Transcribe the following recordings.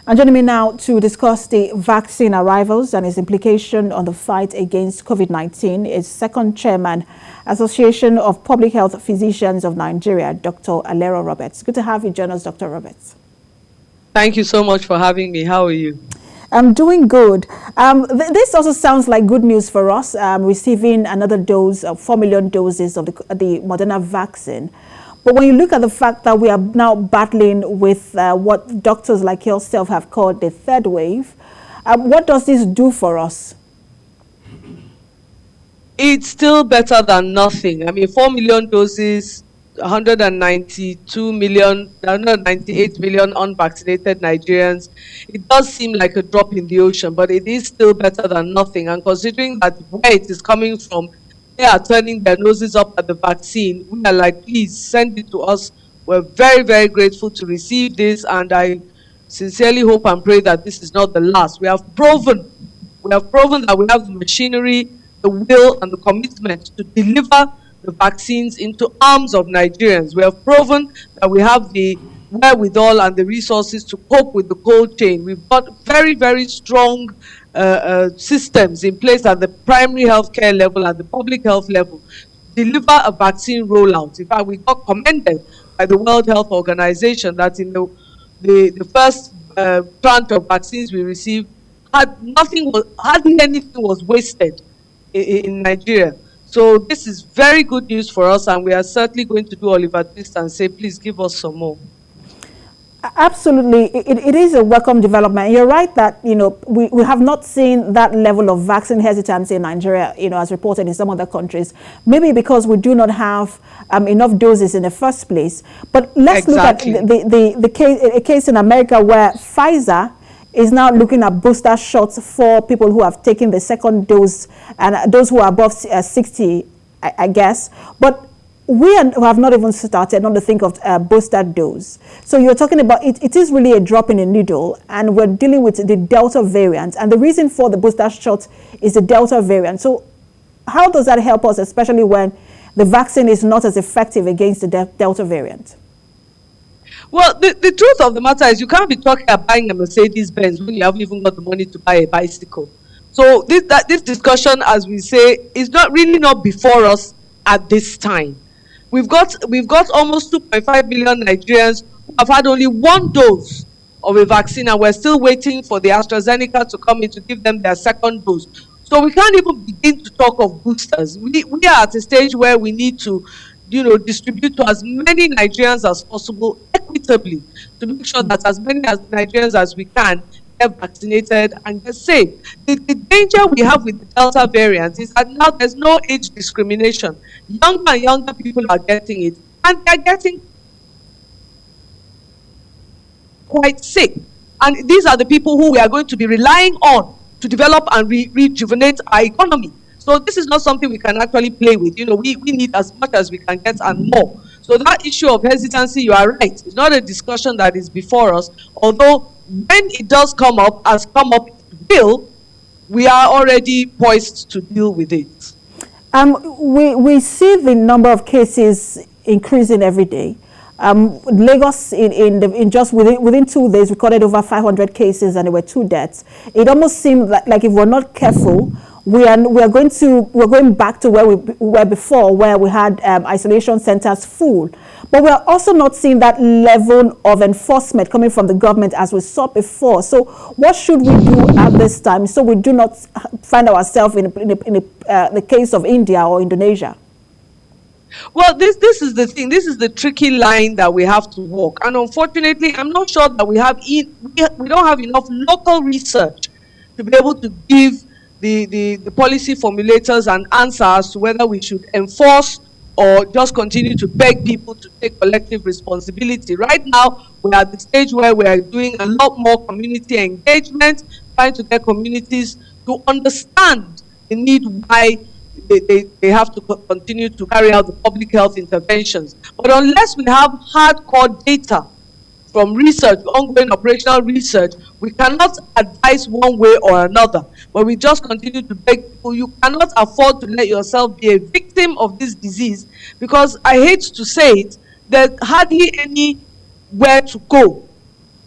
And joining me now to discuss the vaccine arrivals and its implication on the fight against COVID-19 is second chairman, Association of Public Health Physicians of Nigeria, Dr. Alero Roberts. Good to have you join us, Dr. Roberts. Thank you so much for having me. How are you? I'm doing good. This also sounds like good news for us, receiving another dose of 4 million doses of the Moderna vaccine. But when you look at the fact that we are now battling with what doctors like yourself have called the third wave, what does this do for us? It's still better than nothing. I mean, 4 million doses, 192 million, 198 million unvaccinated Nigerians. It does seem like a drop in the ocean, but it is still better than nothing. And considering that where it is coming from, they are turning their noses up at the vaccine. We are like, please send it to us. We're very, very grateful to receive this, and I sincerely hope and pray that this is not the last. We have proven that we have the machinery, the will, and the commitment to deliver the vaccines into arms of Nigerians. We have proven that we have the wherewithal and the resources to cope with the cold chain. We've got very, very strong systems in place at the primary healthcare level and the public health level to deliver a vaccine rollout. In fact, we got commended by the World Health Organization that in the first tranche of vaccines we received, hardly anything was wasted in Nigeria. So this is very good news for us, and we are certainly going to do Oliver Twist and say, please give us some more. Absolutely, it is a welcome development. You're right that we have not seen that level of vaccine hesitancy in Nigeria, as reported in some other countries. Maybe because we do not have enough doses in the first place. But let's look at the case in America where Pfizer is now looking at booster shots for people who have taken the second dose and those who are above 60, I guess. But we have not even started not to think of booster dose. So you're talking about it is really a drop in a needle, and we're dealing with the Delta variant. And the reason for the booster shot is the Delta variant. So how does that help us, especially when the vaccine is not as effective against the Delta variant? Well, the truth of the matter is you can't be talking about buying a Mercedes-Benz when you haven't even got the money to buy a bicycle. So this discussion, as we say, is not before us at this time. We've got almost 2.5 million Nigerians who have had only one dose of a vaccine, and we're still waiting for the AstraZeneca to come in to give them their second dose. So we can't even begin to talk of boosters. We are at a stage where we need to distribute to as many Nigerians as possible equitably to make sure that as many as Nigerians as we can get vaccinated and get safe. The danger we have with the Delta variant is that now there's no age discrimination. Younger and younger people are getting it, and they're getting quite sick. And these are the people who we are going to be relying on to develop and rejuvenate our economy. So this is not something we can actually play with. We need as much as we can get and more. So that issue of hesitancy, you are right. It's not a discussion that is before us. Although when it does come up, we are already poised to deal with it. We see the number of cases increasing every day. Lagos in just within 2 days recorded over 500 cases, and there were 2 deaths. It almost seemed like if we're not careful, we're going back to where we were before, where we had isolation centers full. But we're also not seeing that level of enforcement coming from the government as we saw before. So what should we do at this time so we do not find ourselves in the case of India or Indonesia? Well, this is the thing. This is the tricky line that we have to walk. And unfortunately, I'm not sure that we don't have enough local research to be able to give the policy formulators an answer as to whether we should enforce or just continue to beg people to take collective responsibility. Right now, we're at the stage where we are doing a lot more community engagement, trying to get communities to understand the need why they have to continue to carry out the public health interventions. But unless we have hardcore data from research, ongoing operational research, we cannot advise one way or another. But we just continue to beg people, you cannot afford to let yourself be a victim of this disease, because I hate to say it, there's hardly anywhere to go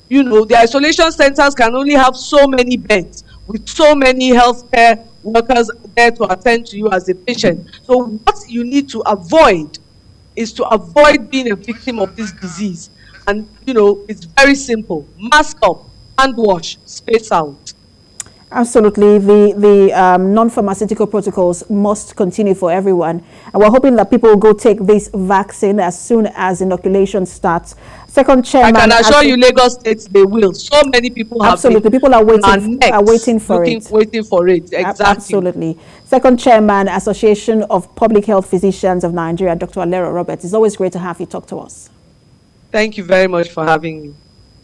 You know, the isolation centers can only have so many beds with so many healthcare workers there to attend to you as a patient. So what you need to avoid is to avoid being a victim of this disease. And, you know, it's very simple. Mask up, hand wash, space out. Absolutely. The non-pharmaceutical protocols must continue for everyone. And we're hoping that people will go take this vaccine as soon as inoculation starts. Second chairman, I can assure you, Lagos State, they will. So many people have absolutely. People are waiting for it. Waiting for it. Exactly. Absolutely. Second chairman, Association of Public Health Physicians of Nigeria, Dr. Alero Roberts. It's always great to have you talk to us. Thank you very much for having me.